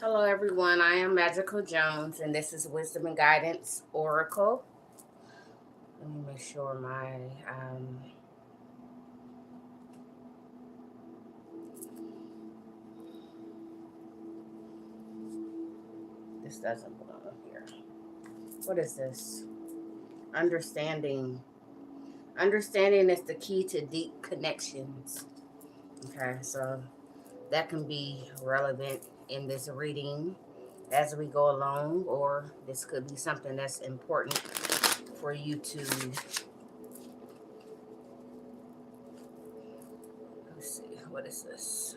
Hello, everyone. I am Magical Jones, and this is Wisdom and Guidance Oracle. Let me make sure this doesn't belong here. What is this? Understanding. Understanding is the key to deep connections. Okay, so that can be relevant in this reading as we go along, or this could be something that's important for you to. Let's see, what is this?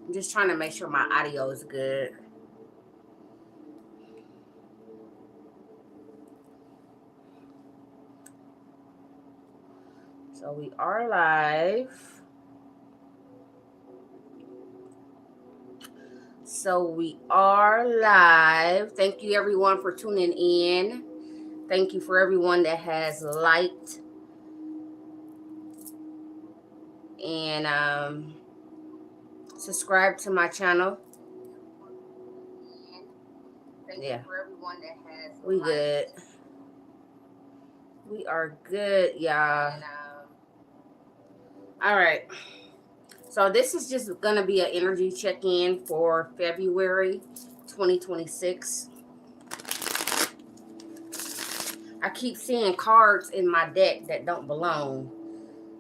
I'm just trying to make sure my audio is good. So we are live. Thank you everyone for tuning in. Thank you for everyone that has liked and subscribed to my channel. Thank you for everyone that has we liked. Good. We are good, y'all. All right. So this is just going to be an energy check-in for February 2026. I keep seeing cards in my deck that don't belong.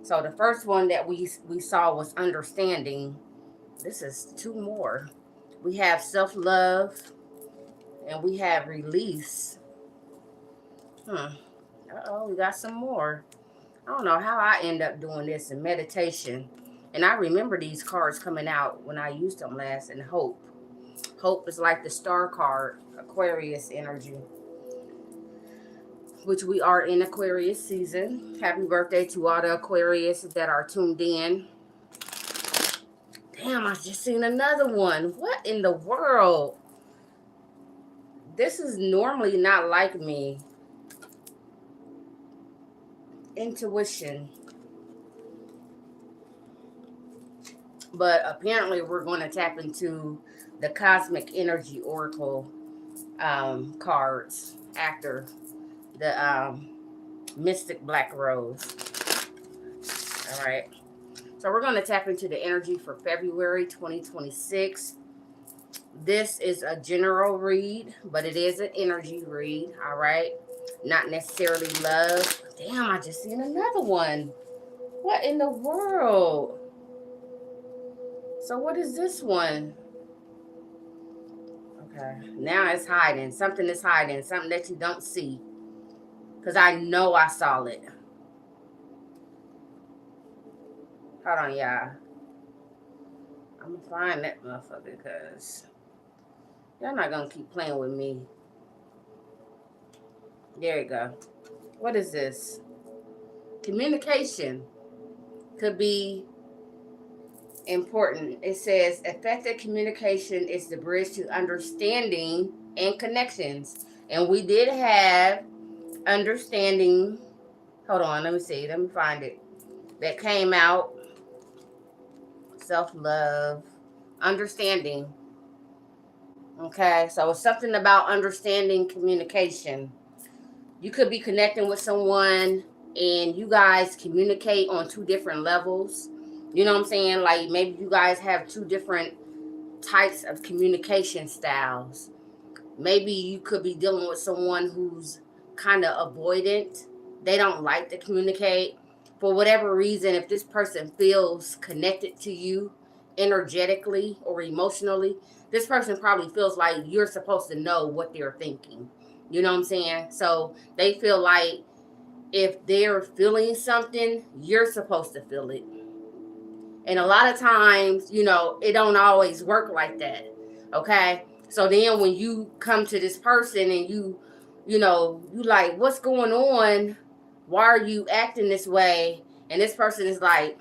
So the first one that we saw was understanding. This is two more. We have self-love and we have release. Uh-oh, we got some more. I don't know how I end up doing this in meditation. And I remember these cards coming out when I used them last. And hope. Hope is like the star card, Aquarius energy, which we are in Aquarius season. Happy birthday to all the Aquarius that are tuned in. Damn, I just seen another one. What in the world? This is normally not like me. Intuition. But apparently we're going to tap into the Cosmic Energy Oracle cards after the Mystic Black Rose. All right. So we're going to tap into the energy for February 2026. This is a general read, but it is an energy read. All right. Not necessarily love. Damn, I just seen another one. What in the world? So what is this one? Okay. Now it's hiding. Something is hiding. Something that you don't see. Because I know I saw it. Hold on, y'all. I'm going to find that motherfucker because y'all not going to keep playing with me. There you go. What is this? Communication could be important. It says effective communication is the bridge to understanding and connections. And we did have understanding. Hold on, let me see. Let me find it. That came out. Self-love. Understanding. Okay, so it's something about understanding communication. You could be connecting with someone and you guys communicate on two different levels. You know what I'm saying? Like maybe you guys have two different types of communication styles. Maybe you could be dealing with someone who's kind of avoidant. They don't like to communicate. For whatever reason, if this person feels connected to you energetically or emotionally, this person probably feels like you're supposed to know what they're thinking. You know what I'm saying? So they feel like if they're feeling something, you're supposed to feel it. And a lot of times, it don't always work like that. Okay? So then when you come to this person and you like, what's going on? Why are you acting this way? And this person is like,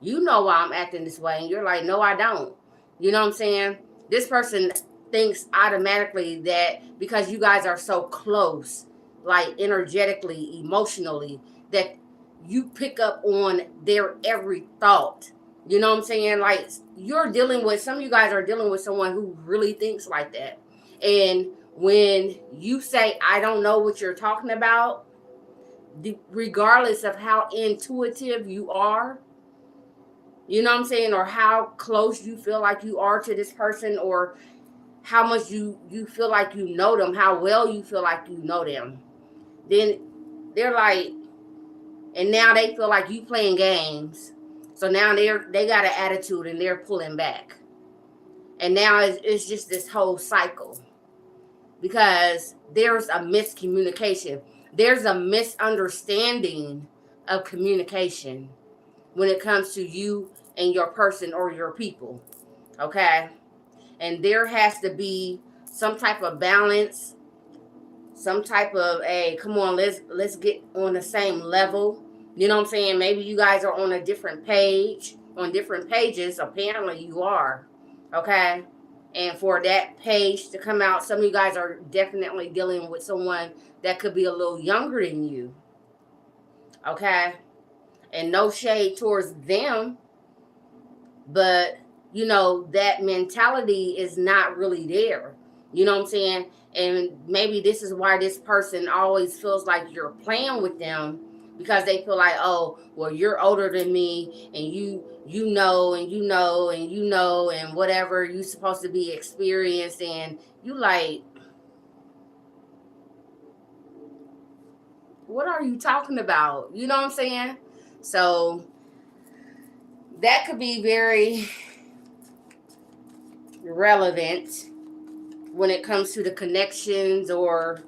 you know why I'm acting this way. And you're like, no, I don't. You know what I'm saying? This person thinks automatically that because you guys are so close, like energetically, emotionally, that you pick up on their every thought. You know what I'm saying? Like, you're dealing with, some of you guys are dealing with someone who really thinks like that. And when you say, I don't know what you're talking about, regardless of how intuitive you are, you know what I'm saying, or how close you feel like you are to this person, or how much you feel like you know them, how well you feel like you know them, then they're like, and now they feel like you playing games. So now they got an attitude and they're pulling back. And now it's just this whole cycle, because there's a miscommunication. There's a misunderstanding of communication when it comes to you and your person or your people. Okay? And there has to be some type of balance, some type of, hey, come on, let's get on the same level. You know what I'm saying? Maybe you guys are on a different page, on different pages. Apparently you are. Okay? And for that page to come out, some of you guys are definitely dealing with someone that could be a little younger than you. Okay? And no shade towards them, but you know, that mentality is not really there. You know what I'm saying? And maybe this is why this person always feels like you're playing with them, because they feel like, oh, well, you're older than me, and you know, and you know, and you know, and whatever, you supposed to be experienced, and you like, what are you talking about? You know what I'm saying? So that could be very relevant when it comes to the connections or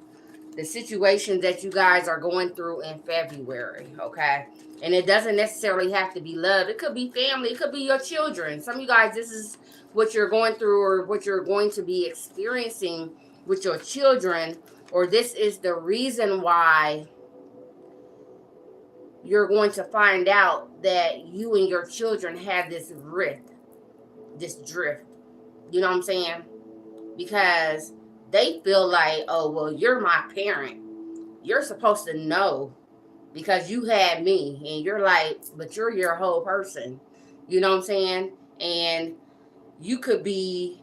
the situations that you guys are going through in February, okay? And it doesn't necessarily have to be love. It could be family. It could be your children. Some of you guys, this is what you're going through, or what you're going to be experiencing with your children, or this is the reason why you're going to find out that you and your children have this rift, this drift. You know what I'm saying? Because they feel like, oh, well, you're my parent. You're supposed to know because you had me. And you're like, but you're your whole person. You know what I'm saying? And you could be,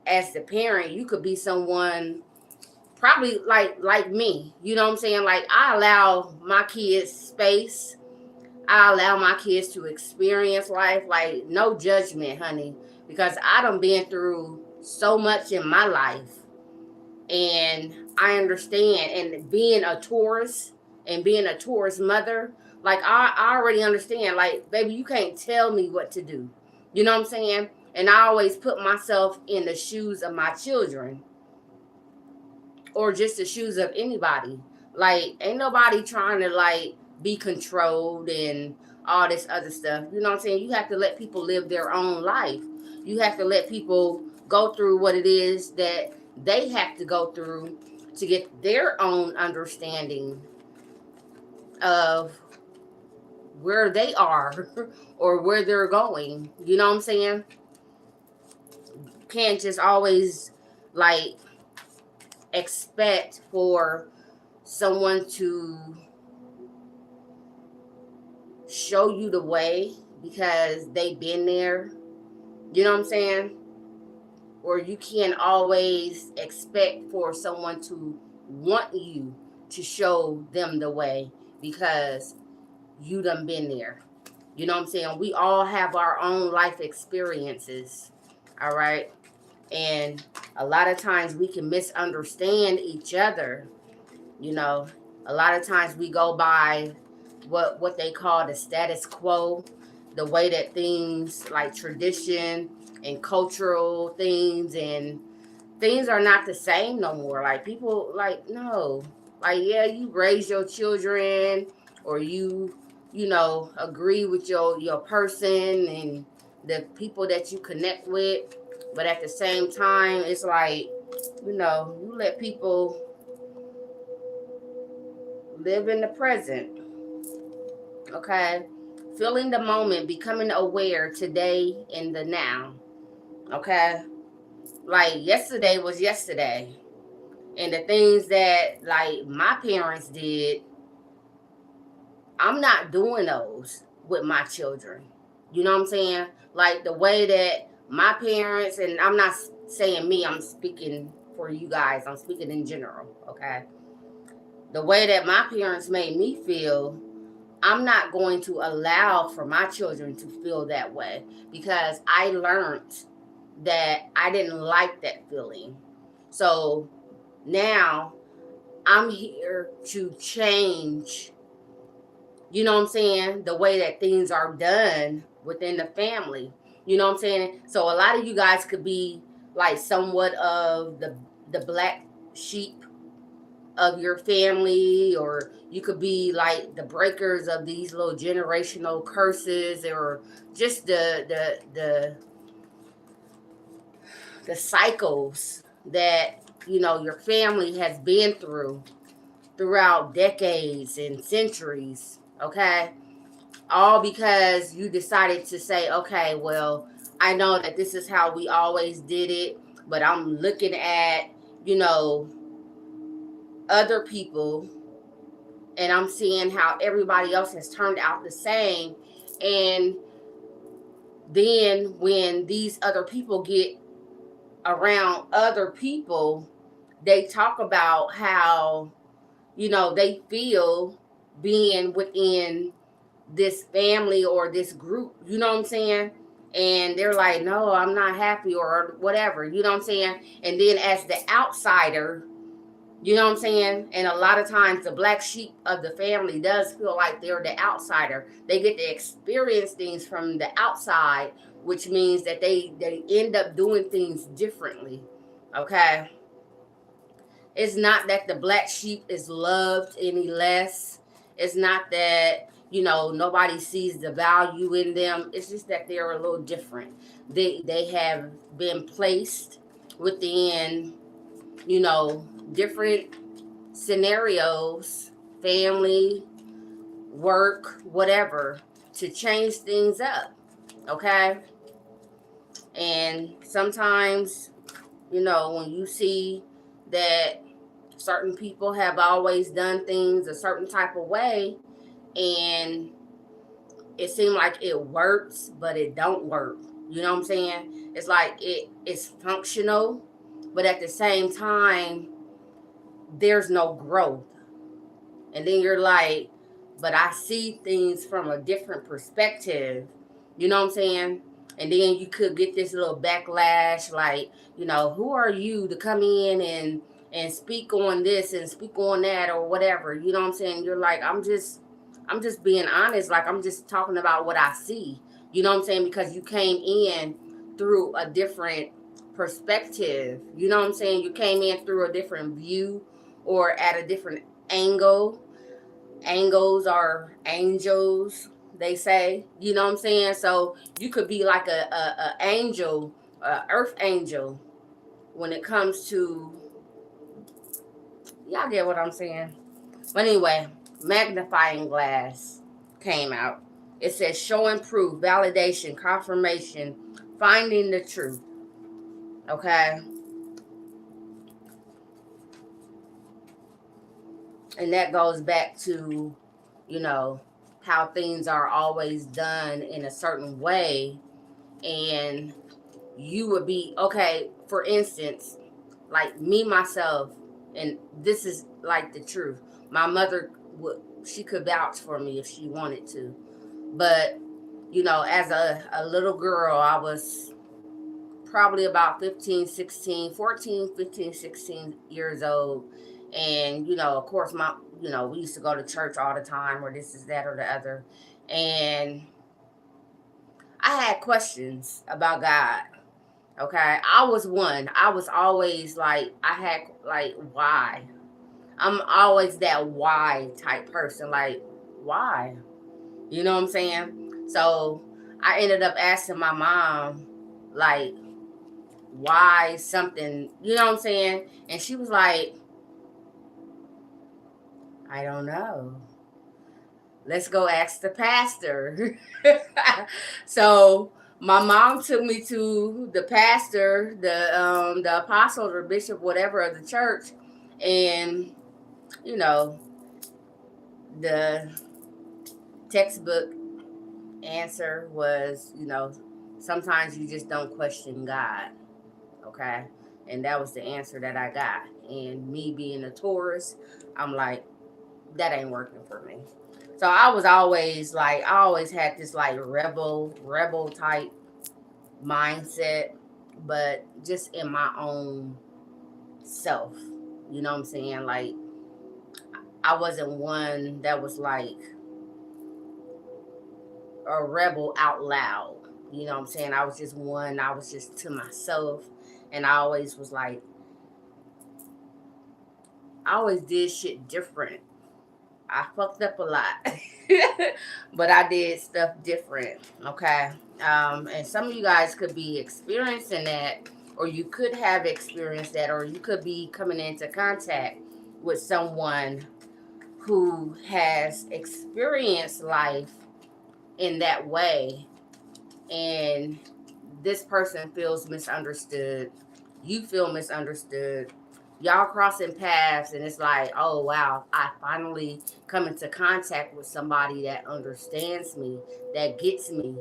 as the parent, you could be someone probably like me. You know what I'm saying? Like, I allow my kids space. I allow my kids to experience life. Like, no judgment, honey. Because I done been through so much in my life, and I understand. And being a Taurus and being a Taurus mother, like, I already understand. Like, baby, you can't tell me what to do. You know what I'm saying? And I always put myself in the shoes of my children, or just the shoes of anybody. Like, ain't nobody trying to like be controlled and all this other stuff. You know what I'm saying? You have to let people live their own life. You have to let people go through what it is that they have to go through to get their own understanding of where they are or where they're going. You know what I'm saying? Can't just always like expect for someone to show you the way because they've been there. You know what I'm saying? Or you can't always expect for someone to want you to show them the way because you done been there. You know what I'm saying? We all have our own life experiences. All right. And a lot of times we can misunderstand each other. You know, a lot of times we go by what they call the status quo, the way that things like tradition and cultural things and things are not the same no more. Like, people, like, no, like, yeah, you raise your children, or you know, agree with your person and the people that you connect with, but at the same time, it's like, you know, you let people live in the present. Okay? Feeling the moment, becoming aware today in the now. Okay? Like, yesterday was yesterday. And the things that like my parents did, I'm not doing those with my children. You know what I'm saying? Like the way that my parents, and I'm not saying me, I'm speaking for you guys, I'm speaking in general, okay? The way that my parents made me feel, I'm not going to allow for my children to feel that way, because I learned that I didn't like that feeling. So now I'm here to change, you know what I'm saying, the way that things are done within the family. You know what I'm saying? So a lot of you guys could be like somewhat of the black sheep of your family, or you could be like the breakers of these little generational curses, or just the cycles that, you know, your family has been through throughout decades and centuries, okay? All because you decided to say, okay, well, I know that this is how we always did it, but I'm looking at, you know, other people, and I'm seeing how everybody else has turned out the same. And then when these other people get around other people, they talk about how, you know, they feel being within this family or this group, you know what I'm saying? And they're like, no, I'm not happy or whatever, you know what I'm saying? And then as the outsider, you know what I'm saying? And a lot of times the black sheep of the family does feel like they're the outsider. They get to experience things from the outside, which means that they end up doing things differently. Okay? It's not that the black sheep is loved any less. It's not that, you know, nobody sees the value in them. It's just that they're a little different. They have been placed within, you know, different scenarios, family, work, whatever, to change things up. Okay? And sometimes, you know, when you see that certain people have always done things a certain type of way, and it seems like it works, but it don't work. You know what I'm saying? It's like it's functional, but at the same time, there's no growth. And then you're like, but I see things from a different perspective. You know what I'm saying? And then you could get this little backlash, like, you know, who are you to come in and speak on this and speak on that or whatever. You know what I'm saying? You're like, I'm just being honest. Like, I'm just talking about what I see. You know what I'm saying? Because you came in through a different perspective. You know what I'm saying? You came in through a different view or at a different angle. Angles are angels, they say. You know what I'm saying? So you could be like a angel, a earth angel, when it comes to, y'all get what I'm saying. But anyway, magnifying glass came out. It says showing proof, validation, confirmation, finding the truth. Okay? And that goes back to, you know, how things are always done in a certain way. And you would be, okay, for instance, like me, myself, and this is like the truth. My mother would, she could vouch for me if she wanted to. But, you know, as a little girl, I was probably about 15, 16, 14, 15, 16 years old. And, you know, of course, you know, we used to go to church all the time, or this is that or the other. And I had questions about God. Okay. I was one. I was always like, I had like, why? I'm always that why type person. Like, why? You know what I'm saying? So I ended up asking my mom, like, why something, you know what I'm saying? And she was like, I don't know. Let's go ask the pastor. So my mom took me to the pastor, the apostle or bishop, whatever, of the church. And, you know, the textbook answer was, you know, sometimes you just don't question God. Okay. And that was the answer that I got. And me being a Taurus, I'm like, that ain't working for me. So I was always like, I always had this like rebel type mindset, but just in my own self. You know what I'm saying? Like, I wasn't one that was like a rebel out loud. You know what I'm saying? I was just one, I was just to myself. And I always was like, I always did shit different. I fucked up a lot, but I did stuff different. Okay. And some of you guys could be experiencing that, or you could have experienced that, or you could be coming into contact with someone who has experienced life in that way, and this person feels misunderstood. You feel misunderstood. Y'all crossing paths, and it's like, oh wow, I finally come into contact with somebody that understands me, that gets me.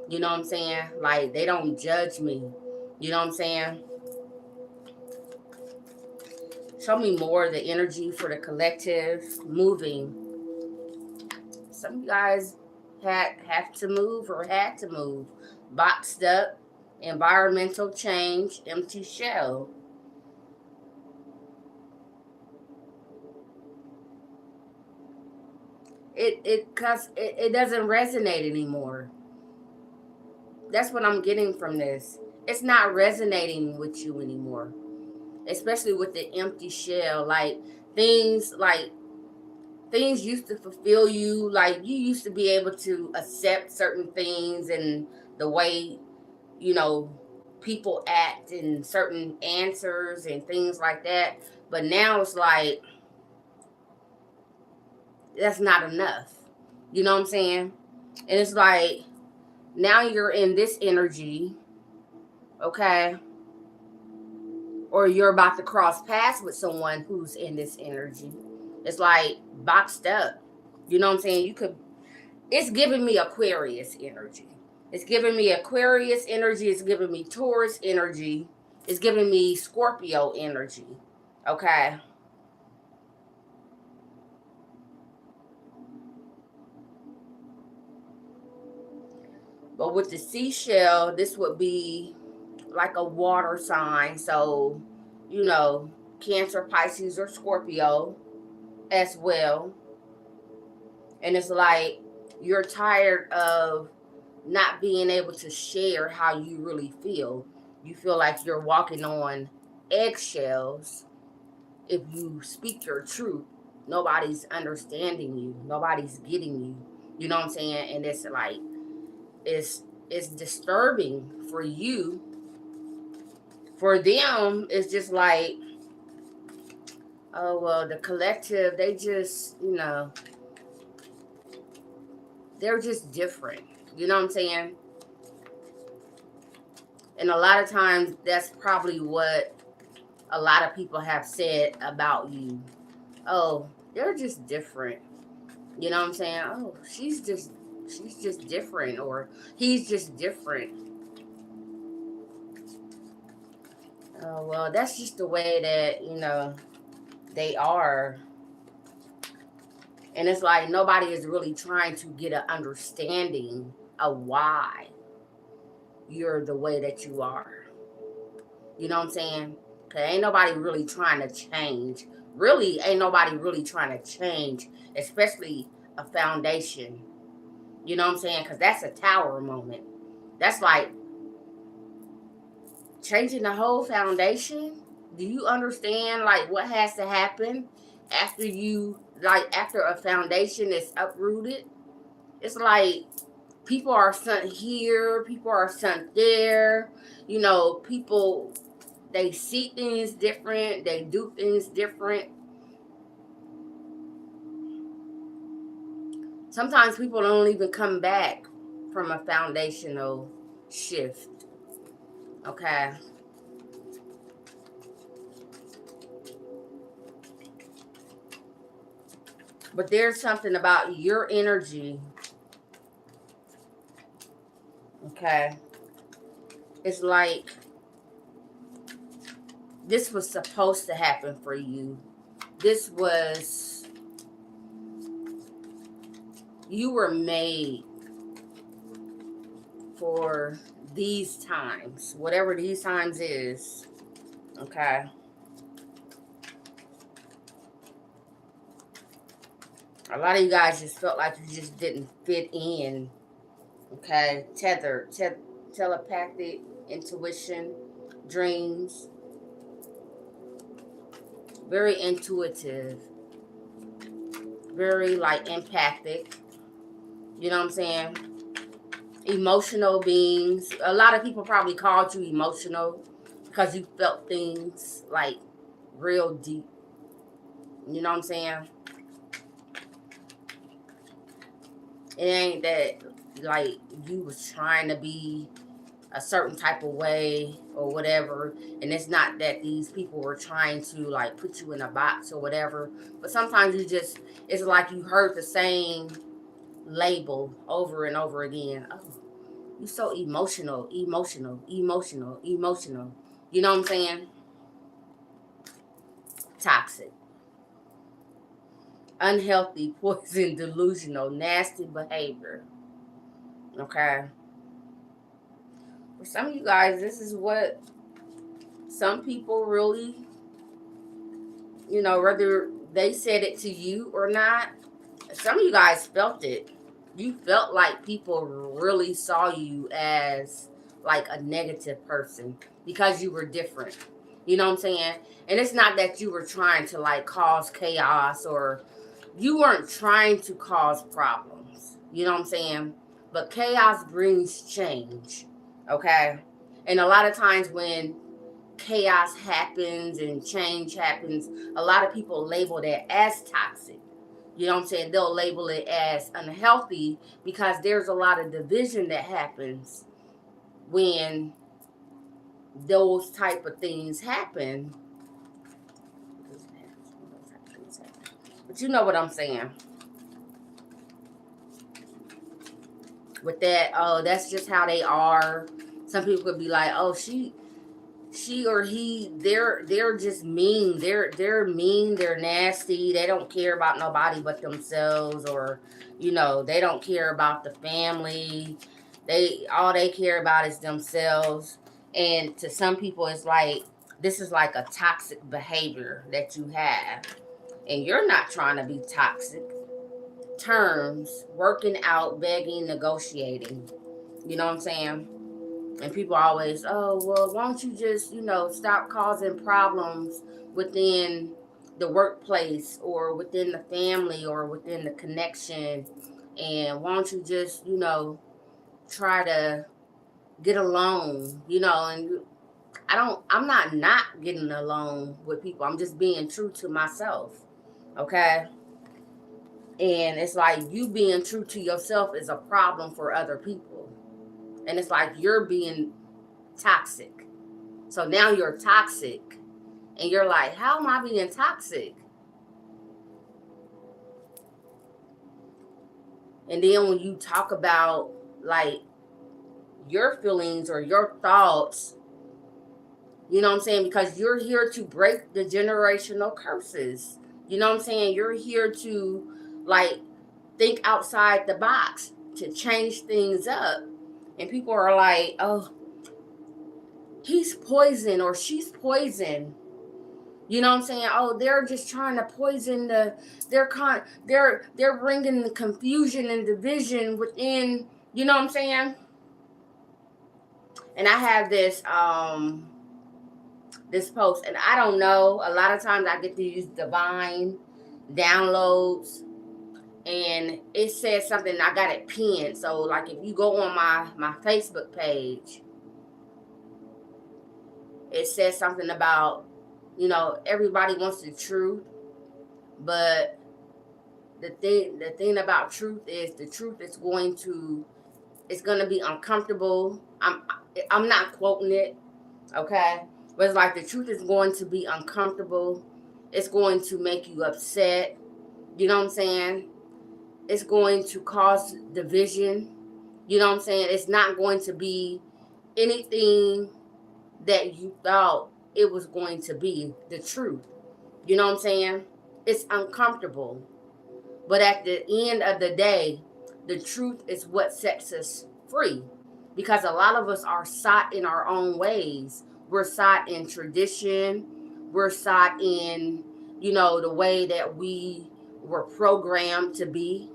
You know what I'm saying? Like, they don't judge me. You know what I'm saying? Show me more of the energy for the collective moving. Some of you guys have to move or had to move. Boxed up, environmental change, empty shell. It doesn't resonate anymore. That's what I'm getting from this. It's not resonating with you anymore, especially with the empty shell. Things like things used to fulfill you. Like, you used to be able to accept certain things and the way, you know, people act and certain answers and things like that. But now it's like, that's not enough. You know what I'm saying? And it's like, now you're in this energy, okay? Or you're about to cross paths with someone who's in this energy. It's like boxed up. You know what I'm saying? It's giving me Aquarius energy. It's giving me Aquarius energy. It's giving me Taurus energy. It's giving me Scorpio energy. Okay. But with the seashell, this would be like a water sign. So, you know, Cancer, Pisces, or Scorpio as well. And it's like, you're tired of not being able to share how you really feel. You feel like you're walking on eggshells if you speak your truth. Nobody's understanding you. Nobody's getting you. You know what I'm saying? And it's like, it's disturbing for you. For them, it's just like, oh well, the collective, they just, you know, they're just different. You know what I'm saying? And a lot of times, that's probably what a lot of people have said about you. Oh, they're just different. You know what I'm saying? Oh, she's just different, or he's just different. Oh well, that's just the way that, you know, they are. And it's like, nobody is really trying to get an understanding of why you're the way that you are. You know what I'm saying? Cause ain't nobody really trying to change. Really, ain't nobody really trying to change, especially a foundation. You know what I'm saying? Cause that's a tower moment. That's like changing the whole foundation. Do you understand like what has to happen after after a foundation is uprooted? It's like, people are sent here, people are sent there. You know, people, they see things different, they do things different. Sometimes people don't even come back from a foundational shift. Okay. But there's something about your energy Okay. It's like this was supposed to happen for you. This was, you were made for these times, whatever these times is. Okay. A lot of you guys just felt like you just didn't fit in. Okay. Telepathic, intuition, dreams, very intuitive, very like empathic. You know what I'm saying? Emotional beings. A lot of people probably called you emotional because you felt things like real deep. You know what I'm saying? It ain't that like you was trying to be a certain type of way or whatever, and it's not that these people were trying to like put you in a box or whatever, but sometimes you just, it's like you heard the same label over and over again. Oh, you so emotional, emotional, emotional, emotional. You know what I'm saying? Toxic, unhealthy, poison, delusional, nasty behavior. Okay. For some of you guys, this is what some people really, whether they said it to you or not, some of you guys felt it. You felt like people really saw you as like a negative person because you were different. You know what I'm saying? And it's not that you were trying to like cause chaos, or you weren't trying to cause problems. You know what I'm saying? But chaos brings change. Okay? And a lot of times when chaos happens and change happens, a lot of people label that as toxic. You know what I'm saying? They'll label it as unhealthy because there's a lot of division that happens when those type of things happen. But you know what I'm saying. With that, oh, that's just how they are. Some people could be like, oh, she or he, they're just mean. They're mean, they're nasty. They don't care about nobody but themselves, or they don't care about the family. They care about is themselves. And to some people it's like this is like a toxic behavior that you have. And you're not trying to be toxic. Terms, working out, begging, negotiating. You know what I'm saying? And people always, oh, well, why don't you just, stop causing problems within the workplace or within the family or within the connection? And why don't you just, try to get along, and I'm not getting along with people. I'm just being true to myself. Okay. And it's like you being true to yourself is a problem for other people. And it's like you're being toxic. So now you're toxic. And you're like, how am I being toxic? And then when you talk about like your feelings or your thoughts, you know what I'm saying? Because you're here to break the generational curses. You know what I'm saying? You're here to like think outside the box, to change things up. And people are like, oh, he's poison or she's poison. You know what I'm saying? Oh, they're just trying to poison they're bringing the confusion and division within, you know what I'm saying? And I have this post, and I don't know, a lot of times I get to use divine downloads, and it says something, I got it pinned. So like if you go on my Facebook page, it says something about, everybody wants the truth, but the thing about truth is the truth is it's going to be uncomfortable. I'm not quoting it, okay? But it's like the truth is going to be uncomfortable. It's going to make you upset. You know what I'm saying? It's going to cause division. You know what I'm saying? It's not going to be anything that you thought it was going to be the truth. You know what I'm saying? It's uncomfortable. But at the end of the day, the truth is what sets us free. Because a lot of us are sought in our own ways. We're sought in tradition. We're sought in, the way that we were programmed to be.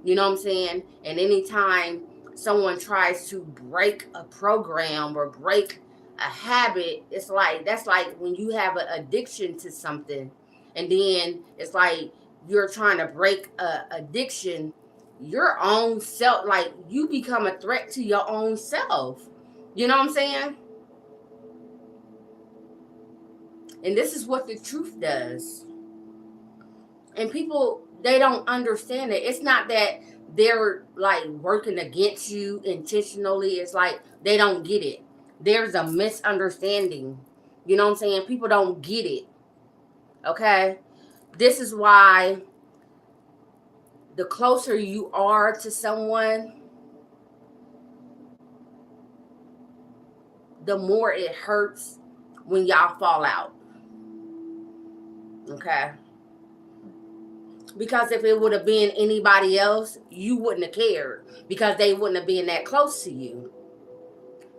You know what I'm saying? And anytime someone tries to break a program or break a habit, it's like that's like when you have an addiction to something, and then it's like you're trying to break a addiction, your own self, like you become a threat to your own self. You know what I'm saying? And this is what the truth does. And people, they don't understand it. It's not that they're like working against you intentionally. It's like they don't get it. There's a misunderstanding. You know what I'm saying? People don't get it. Okay? This is why the closer you are to someone, the more it hurts when y'all fall out. Okay? Because if it would have been anybody else, you wouldn't have cared because they wouldn't have been that close to you.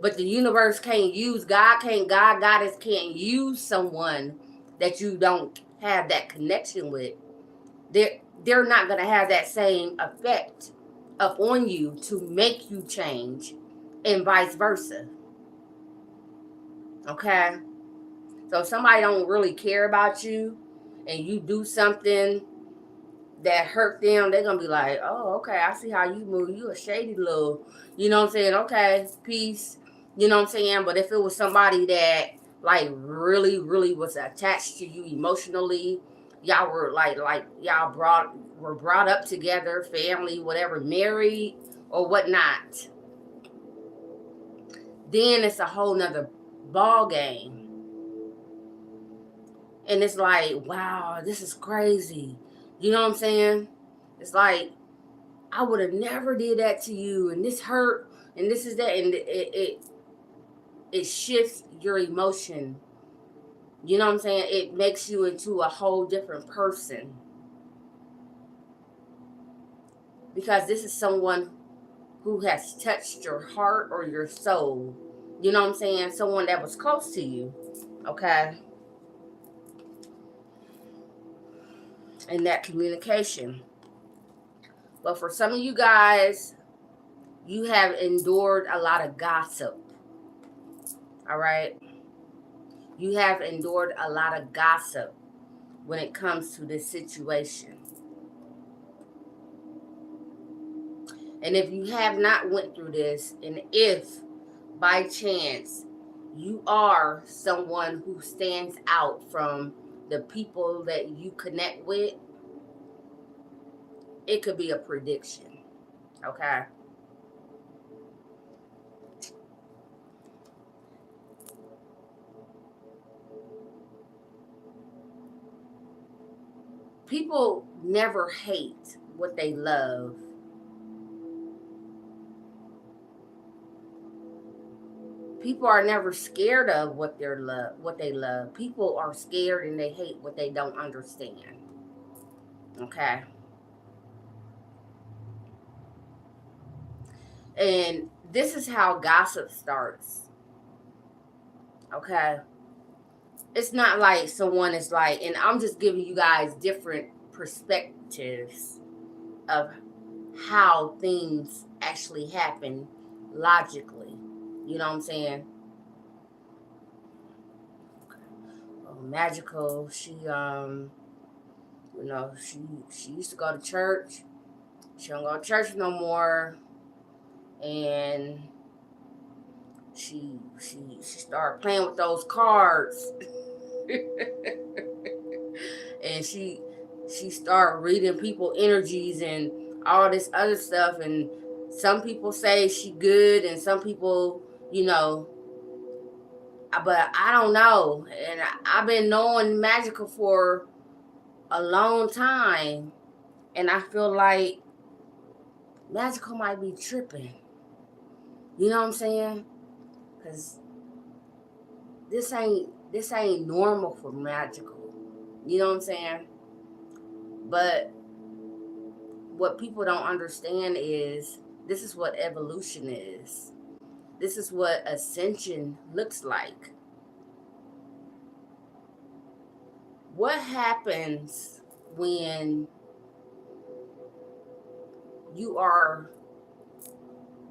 But the universe can't use Goddess can't use someone that you don't have that connection with. They're not gonna have that same effect up on you to make you change, and vice versa. Okay? So if somebody don't really care about you and you do something that hurt them, they're gonna be like, oh, okay, I see how you move. You a shady little, you know what I'm saying? Okay, peace. You know what I'm saying? But if it was somebody that like really, really was attached to you emotionally, y'all were like y'all were brought up together, family, whatever, married or whatnot, then it's a whole nother ball game. And it's like, wow, this is crazy. You know what I'm saying? It's like, I would have never did that to you, and this hurt, and this is that, and it shifts your emotion. You know what I'm saying? It makes you into a whole different person because this is someone who has touched your heart or your soul. You know what I'm saying? Someone that was close to you. Okay, and that communication. But for some of you guys, you have endured a lot of gossip. All right. You have endured a lot of gossip when it comes to this situation. And if you have not went through this, and if by chance you are someone who stands out from the people that you connect with, it could be a prediction. Okay? People never hate what they love. People are never scared of what they love. People are scared and they hate what they don't understand. Okay? And this is how gossip starts. Okay? It's not like someone is like, and I'm just giving you guys different perspectives of how things actually happen logically. You know what I'm saying? Magical, she used to go to church. She don't go to church no more, and she started playing with those cards. And she started reading people energies and all this other stuff, and some people say she good and some people, but I don't know. And I've been knowing Magical for a long time, and I feel like Magical might be tripping. You know what I'm saying? Because this ain't normal for magical. You know what I'm saying? But what people don't understand is this is what evolution is. This is what ascension looks like. What happens when you are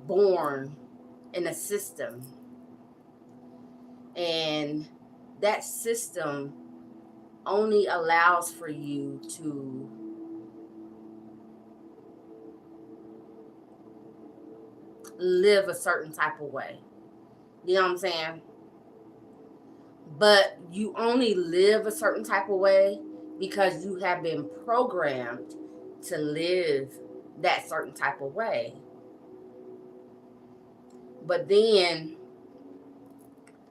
born in a system and that system only allows for you to live a certain type of way? You know what I'm saying? But you only live a certain type of way because you have been programmed to live that certain type of way. But then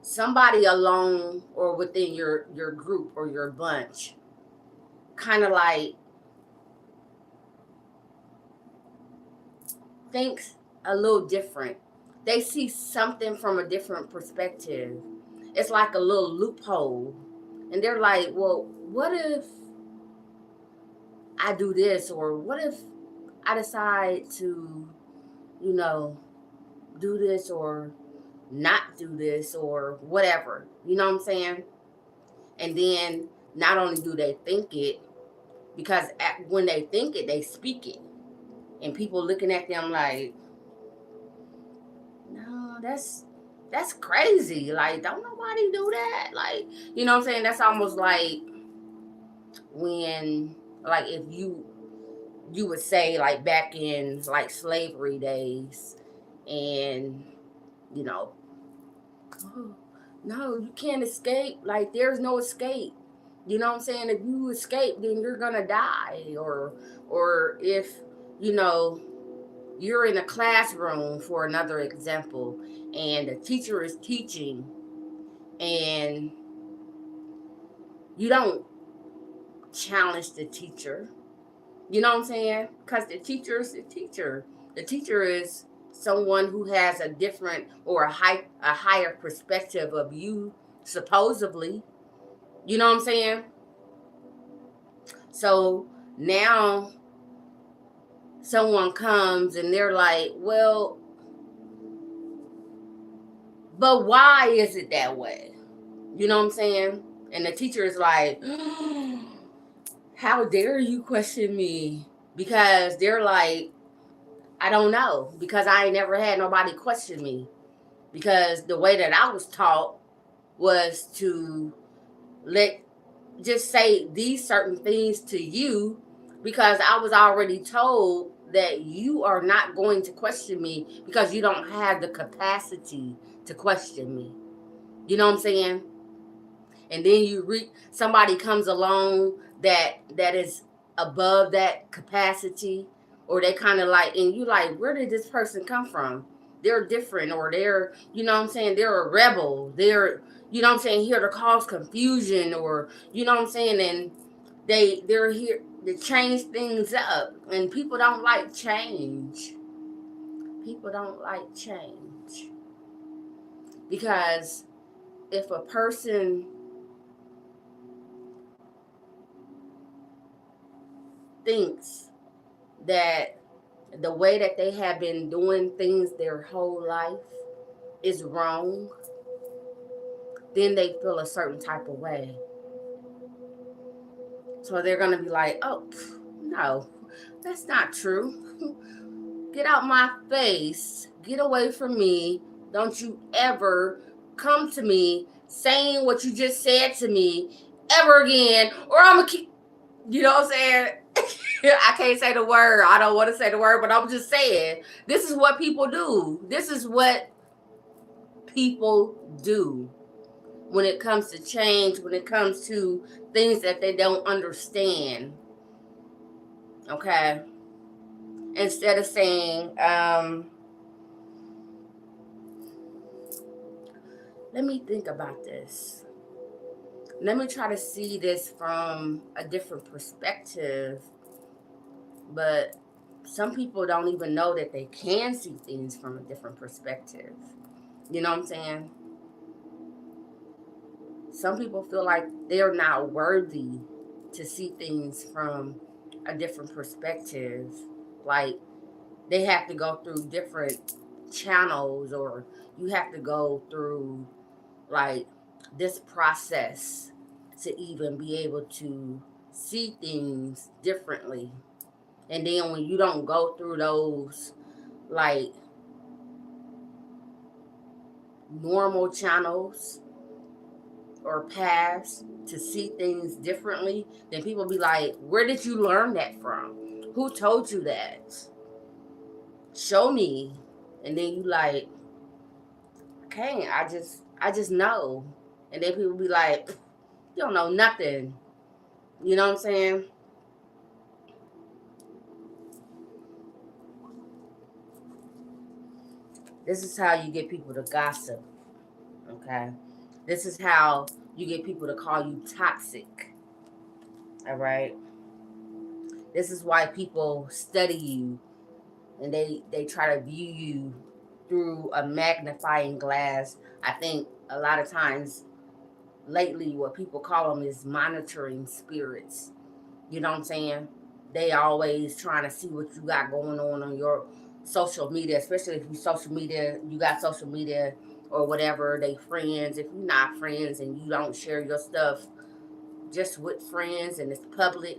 somebody alone or within your group or your bunch kind of like thinks a little different. They see something from a different perspective. It's like a little loophole. And they're like, well, what if I do this? Or what if I decide to, you know, do this or not do this or whatever? You know what I'm saying? And then not only do they think it, because when they think it, they speak it. And people looking at them like, no, that's crazy. Like, don't nobody do that. Like, you know what I'm saying? That's almost like when, like, if you would say like back in like slavery days, and you know, oh, no, you can't escape. Like, there's no escape. You know what I'm saying? If you escape, then you're gonna die. Or if you know you're in a classroom, for another example, and the teacher is teaching, and you don't challenge the teacher. You know what I'm saying? Because the teacher is the teacher. The teacher is someone who has a different or a higher perspective of you, supposedly. You know what I'm saying? So now someone comes and they're like, well, but why is it that way? You know what I'm saying? And the teacher is like, how dare you question me? Because they're like, I don't know. Because I ain't never had nobody question me. Because the way that I was taught was to let just say these certain things to you, because I was already told that you are not going to question me because you don't have the capacity to question me. You know what I'm saying? And then somebody comes along that is above that capacity, or they kind of like, and you like, where did this person come from? They're different, or they're, you know what I'm saying, they're a rebel, they're, you know what I'm saying, here to cause confusion, or you know what I'm saying, and they're here to change things up. And people don't like change. People don't like change because if a person thinks that the way that they have been doing things their whole life is wrong, then they feel a certain type of way. So they're going to be like, oh, no, that's not true. Get out my face. Get away from me. Don't you ever come to me saying what you just said to me ever again, or I'm going to keep, you know what I'm saying? I can't say the word. I don't want to say the word, but I'm just saying, this is what people do. This is what people do when it comes to change, when it comes to things that they don't understand. Okay? Instead of saying, let me think about this. Let me try to see this from a different perspective. But some people don't even know that they can see things from a different perspective. You know what I'm saying? Some people feel like they're not worthy to see things from a different perspective. Like they have to go through different channels, or you have to go through like this process to even be able to see things differently. And then when you don't go through those like normal channels or paths to see things differently, then people be like, where did you learn that from? Who told you that? Show me. And then you like, okay, I just know. And then people be like, you don't know nothing. You know what I'm saying? This is how you get people to gossip. Okay. This is how you get people to call you toxic. All right. This is why people study you, and they try to view you through a magnifying glass. I think a lot of times lately what people call them is monitoring spirits. You know what I'm saying? They always trying to see what you got going on your social media, especially if you got social media or whatever. They friends. If you're not friends and you don't share your stuff just with friends and it's public,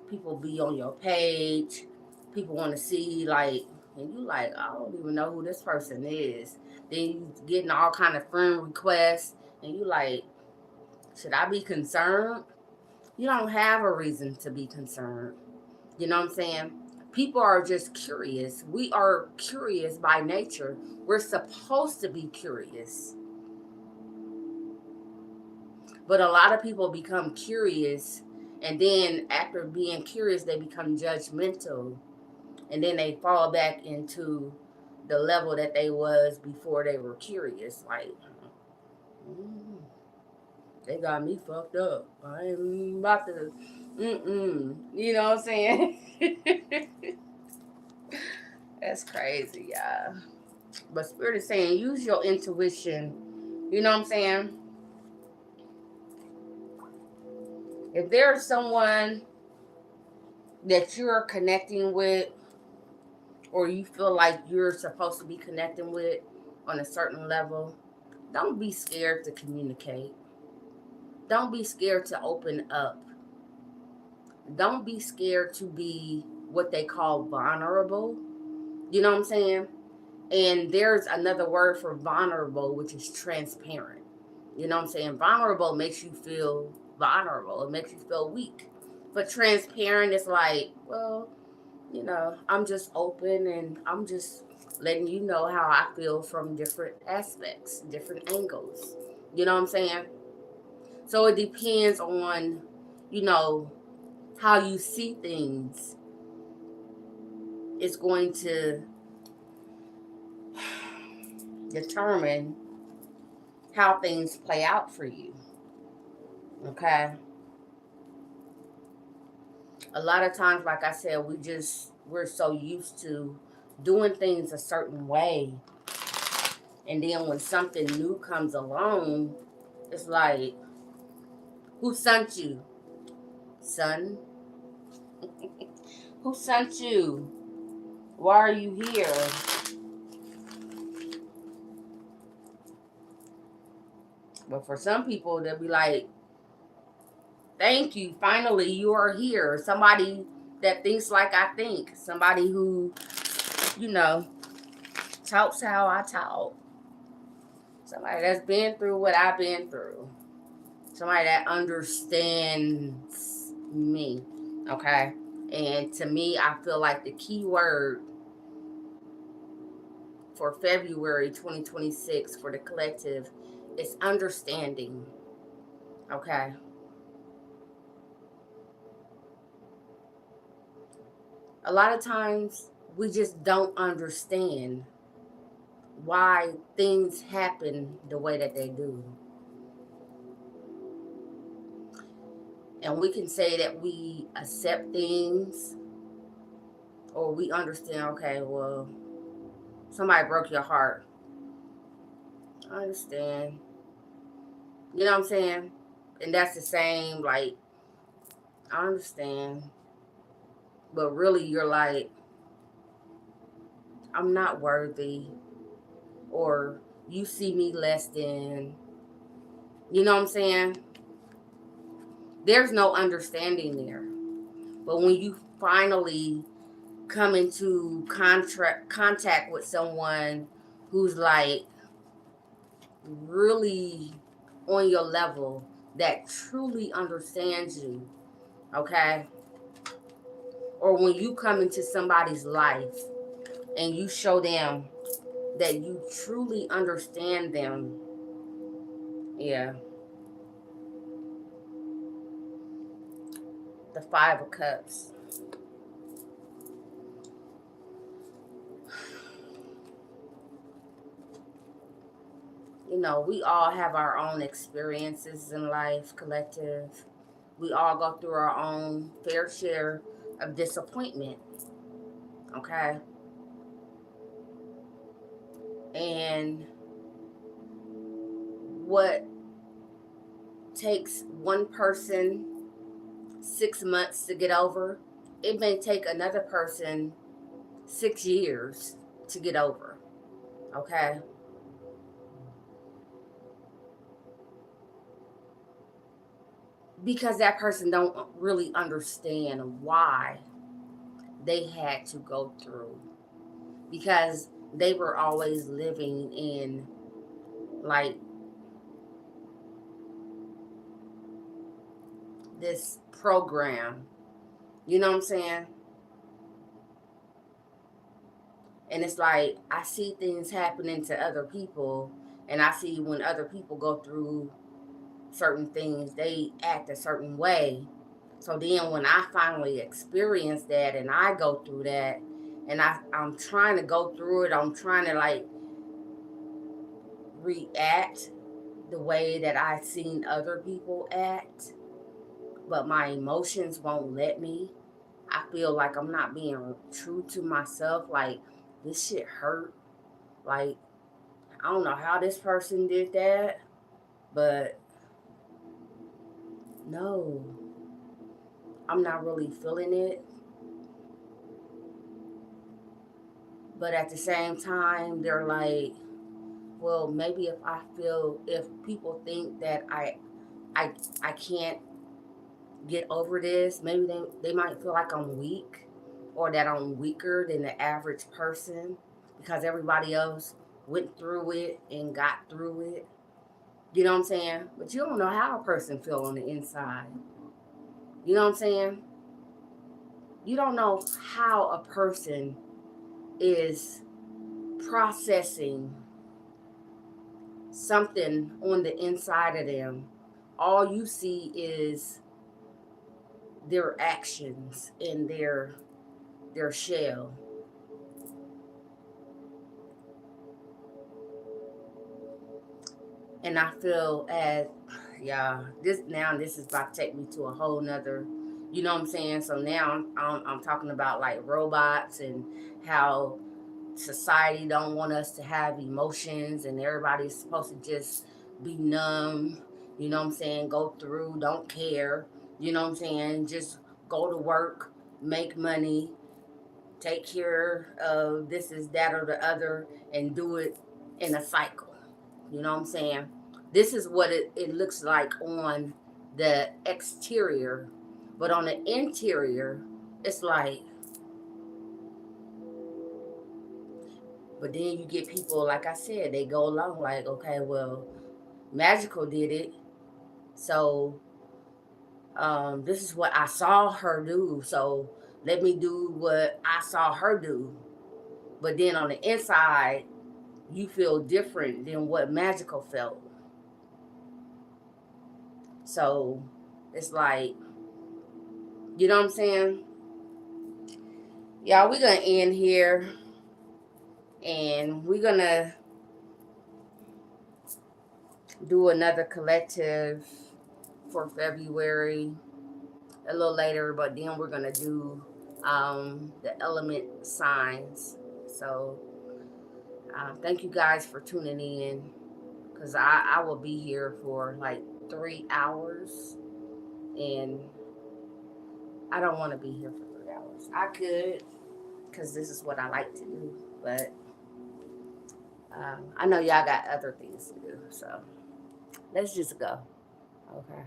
people be on your page. People want to see like, and you like, I don't even know who this person is. Then you getting all kind of friend requests, and you like, should I be concerned? You don't have a reason to be concerned. You know what I'm saying? People are just curious. We are curious by nature. We're supposed to be curious. But a lot of people become curious, and then after being curious, they become judgmental, and then they fall back into the level that they was before they were curious. Like, mm, they got me fucked up. I ain't about to, You know what I'm saying? That's crazy, y'all. But Spirit is saying, use your intuition. You know what I'm saying? If there's someone that you're connecting with, or you feel like you're supposed to be connecting with on a certain level, don't be scared to communicate. Don't be scared to open up. Don't be scared to be what they call vulnerable. You know what I'm saying? And there's another word for vulnerable, which is transparent. You know what I'm saying? Vulnerable makes you feel vulnerable. It makes you feel weak. But transparent is like, well, I'm just open and I'm just letting you know how I feel from different aspects, different angles. You know what I'm saying? So it depends on, you know, how you see things. It's going to determine how things play out for you. Okay? A lot of times, like I said, we're so used to doing things a certain way. And then when something new comes along, it's like, who sent you? Son? Who sent you? Why are you here? But for some people, they'll be like, thank you. Finally, you are here. Somebody that thinks like I think. Somebody who, you know, talks how I talk. Somebody that's been through what I've been through. Somebody that understands me. Okay? And to me, I feel like the key word for February 2026 for the collective is understanding. Okay? A lot of times we just don't understand why things happen the way that they do. And we can say that we accept things Or we understand, okay, well, somebody broke your heart. I understand. You know what I'm saying? And that's the same, like, I understand. But really, you're like, I'm not worthy. Or you see me less than. You know what I'm saying? There's no understanding there. But when you finally come into contact with someone who's like really on your level, that truly understands you, okay? Or when you come into somebody's life and you show them that you truly understand them, yeah. The Five of Cups. You know, we all have our own experiences in life, collective. We all go through our own fair share of disappointment, okay? And what takes one person 6 months to get over, it may take another person 6 years to get over, okay? Because that person don't really understand why they had to go through, because they were always living in like this program, you know what I'm saying? And it's like I see things happening to other people, and I see when other people go through certain things, they act a certain way. So then when I finally experience that and I go through that, and I'm trying to go through it, I'm trying to like react the way that I've seen other people act, but my emotions won't let me. I feel like I'm not being true to myself. Like, this shit hurt. Like, I don't know how this person did that, but no, I'm not really feeling it. But at the same time, they're like, well, maybe if people think that I, I can't get over this, maybe they might feel like I'm weak, or that I'm weaker than the average person because everybody else went through it and got through it. You know what I'm saying? But you don't know how a person feel on the inside. You know what I'm saying? You don't know how a person is processing something on the inside of them. All you see is their actions in their shell. And I feel as, yeah, this is about to take me to a whole nother, you know what I'm saying? So now I'm talking about like robots and how society don't want us to have emotions, and everybody's supposed to just be numb, you know what I'm saying? Go through, don't care, you know what I'm saying? Just go to work, make money, take care of this is that or the other, and do it in a cycle. You know what I'm saying? This is what it looks like on the exterior. But on the interior, it's like, but then you get people, like I said, they go along like, okay, well, Magical did it. So this is what I saw her do. So let me do what I saw her do. But then on the inside, you feel different than what Magical felt. So it's like, you know what I'm saying? Y'all, we're going to end here, and we're going to do another collective for February a little later, but then we're going to do the element signs. So thank you guys for tuning in, because I will be here for like 3 hours, and I don't want to be here for 3 hours. I could, because this is what I like to do, but I know y'all got other things to do, so let's just go. Okay.